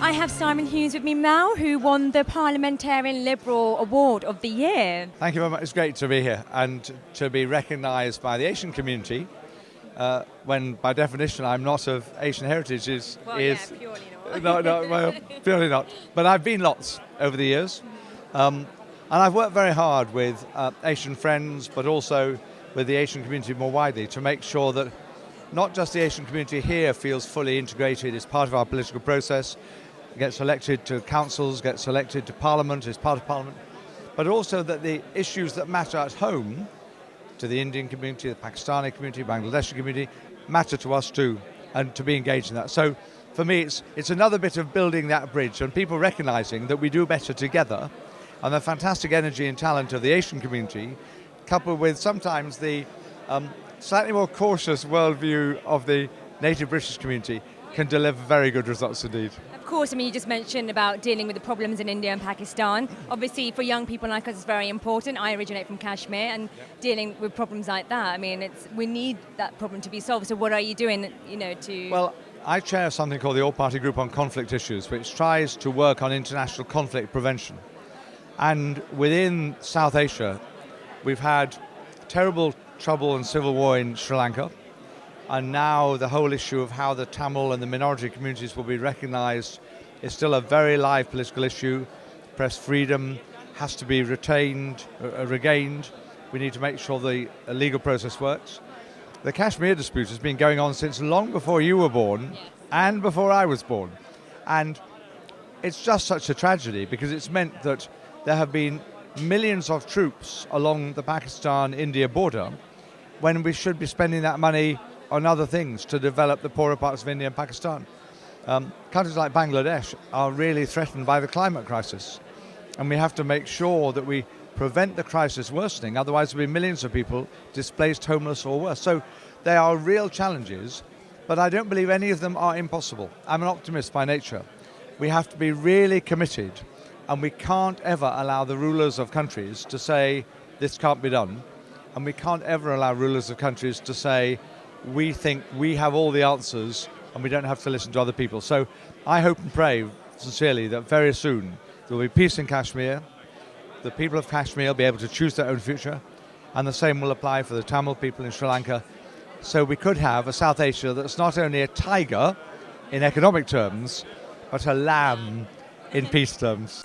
I have Simon Hughes with me now, who won the Parliamentarian Liberal Award of the Year. Thank you very much. It's great to be here and to be recognised by the Asian community when, by definition, I'm not of Asian heritage Purely not. well, purely not. But I've been lots over the years. And I've worked very hard with Asian friends, but also with the Asian community more widely to make sure that not just the Asian community here feels fully integrated as part of our political process, gets elected to councils, gets elected to Parliament, is part of Parliament, but also that the issues that matter at home to the Indian community, the Pakistani community, Bangladeshi community, matter to us too, and to be engaged in that. So for me, it's another bit of building that bridge and people recognising that we do better together, and the fantastic energy and talent of the Asian community, coupled with sometimes the slightly more cautious worldview of the native British community, can deliver very good results indeed. Of course, I mean, you just mentioned about dealing with the problems in India and Pakistan. Obviously, for young people like us, it's very important. I originate from Kashmir, and dealing with problems like that, I mean, we need that problem to be solved. So what are you doing, to... Well, I chair something called the All-Party Group on Conflict Issues, which tries to work on international conflict prevention. And within South Asia, we've had terrible trouble and civil war in Sri Lanka, and now the whole issue of how the Tamil and the minority communities will be recognised is still a very live political issue. Press freedom has to be regained. We need to make sure the legal process works. The Kashmir dispute has been going on since long before you were born and before I was born. And it's just such a tragedy because it's meant that there have been millions of troops along the Pakistan-India border when we should be spending that money on other things to develop the poorer parts of India and Pakistan. Countries like Bangladesh are really threatened by the climate crisis, and we have to make sure that we prevent the crisis worsening, otherwise there will be millions of people displaced, homeless or worse. So they are real challenges, but I don't believe any of them are impossible. I'm an optimist by nature. We have to be really committed, and we can't ever allow the rulers of countries to say this can't be done. And we can't ever allow rulers of countries to say, we think we have all the answers and we don't have to listen to other people. So I hope and pray sincerely that very soon there will be peace in Kashmir, the people of Kashmir will be able to choose their own future, and the same will apply for the Tamil people in Sri Lanka. So we could have a South Asia that's not only a tiger in economic terms, but a lamb in peace terms.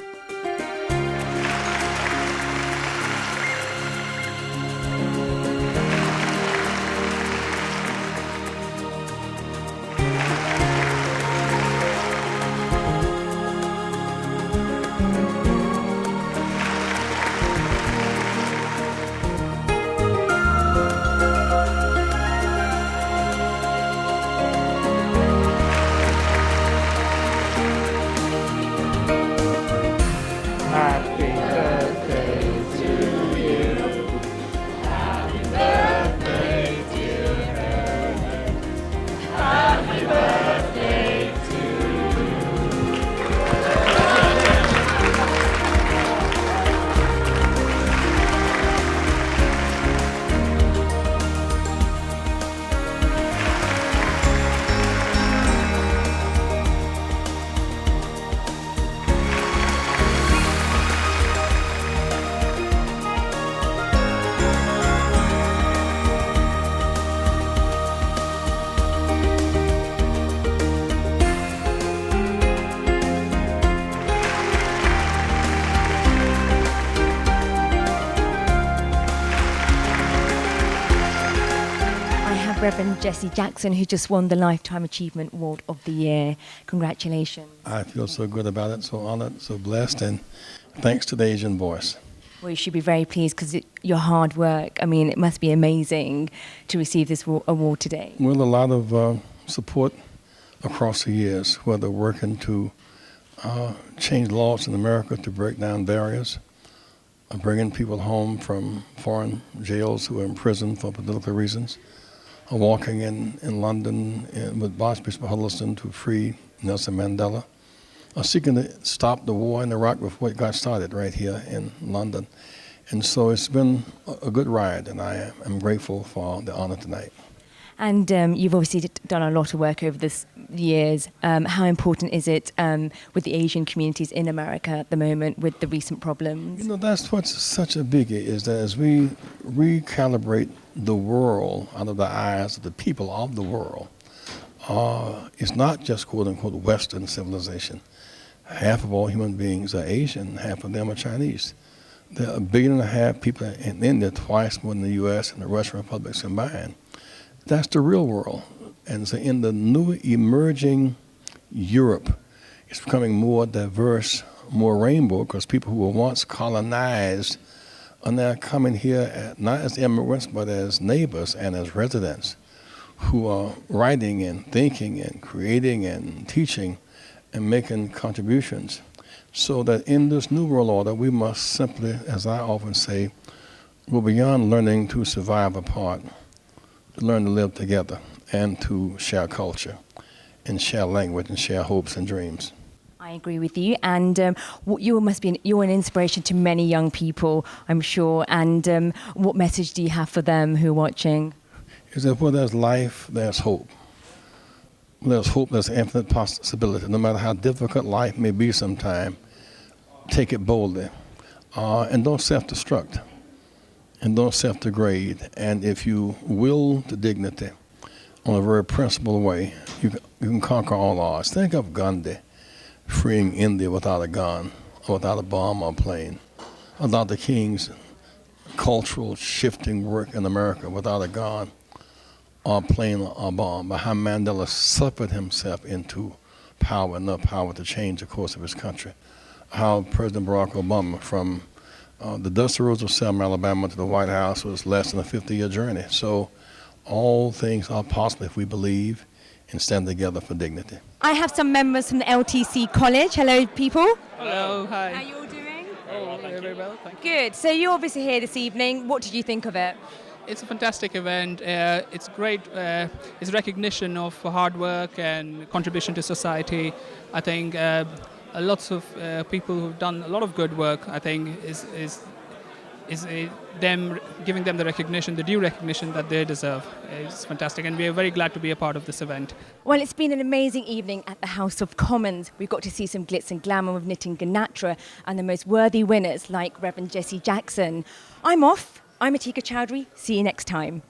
Reverend Jesse Jackson, who just won the Lifetime Achievement Award of the Year. Congratulations. I feel so good about it, so honored, so blessed, and thanks to the Asian Voice. Well, you should be very pleased because your hard work, I mean, it must be amazing to receive this award today. Well, a lot of support across the years, whether working to change laws in America to break down barriers, bringing people home from foreign jails who are in prison for political reasons, walking in London with Archbishop Huddleston to free Nelson Mandela, seeking to stop the war in Iraq before it got started right here in London. And so it's been a good ride, and I am grateful for the honor tonight. And you've obviously done a lot of work over this years. How important is it with the Asian communities in America at the moment with the recent problems? That's what's such a biggie, is that as we recalibrate the world out of the eyes of the people of the world, it's not just quote-unquote Western civilization. Half of all human beings are Asian, half of them are Chinese. There are 1.5 billion people in India, twice more than the U.S. and the Russian republics combined. That's the real world. And so in the new emerging Europe, it's becoming more diverse, more rainbow, because people who were once colonized are now coming here not as immigrants, but as neighbors and as residents who are writing and thinking and creating and teaching and making contributions. So that in this new world order, we must simply, as I often say, go beyond learning to survive apart, to learn to live together and to share culture and share language and share hopes and dreams. I agree with you, and you're an inspiration to many young people, I'm sure. And what message do you have for them who are watching? Is that where there's life, there's hope. Where there's hope, there's infinite possibility. No matter how difficult life may be sometime, take it boldly, and don't self-destruct, and don't self-degrade. And if you will to dignity on a very principled way, you can conquer all odds. Think of Gandhi freeing India without a gun, or without a bomb or a plane, without the King's cultural shifting work in America, without a gun or a plane or a bomb, but how Mandela suffered himself into power, enough power to change the course of his country. How President Barack Obama, from the dusty roads of Selma, Alabama to the White House, was less than a 50-year journey. So all things are possible if we believe and stand together for dignity. I have some members from the LTC College. Hello, people. Hello, hi. How are you all doing? Very well, thank you. Good. So you're obviously here this evening. What did you think of it? It's a fantastic event. It's great. It's recognition of hard work and contribution to society. I think lots of people who've done a lot of good work, I think, is them giving them the recognition, the due recognition that they deserve. It's fantastic, and we are very glad to be a part of this event. Well, it's been an amazing evening at the House of Commons. We've got to see some glitz and glamour with knitting Ganatra and the most worthy winners like Reverend Jesse Jackson. I'm off. I'm Atika Chowdhury. See you next time.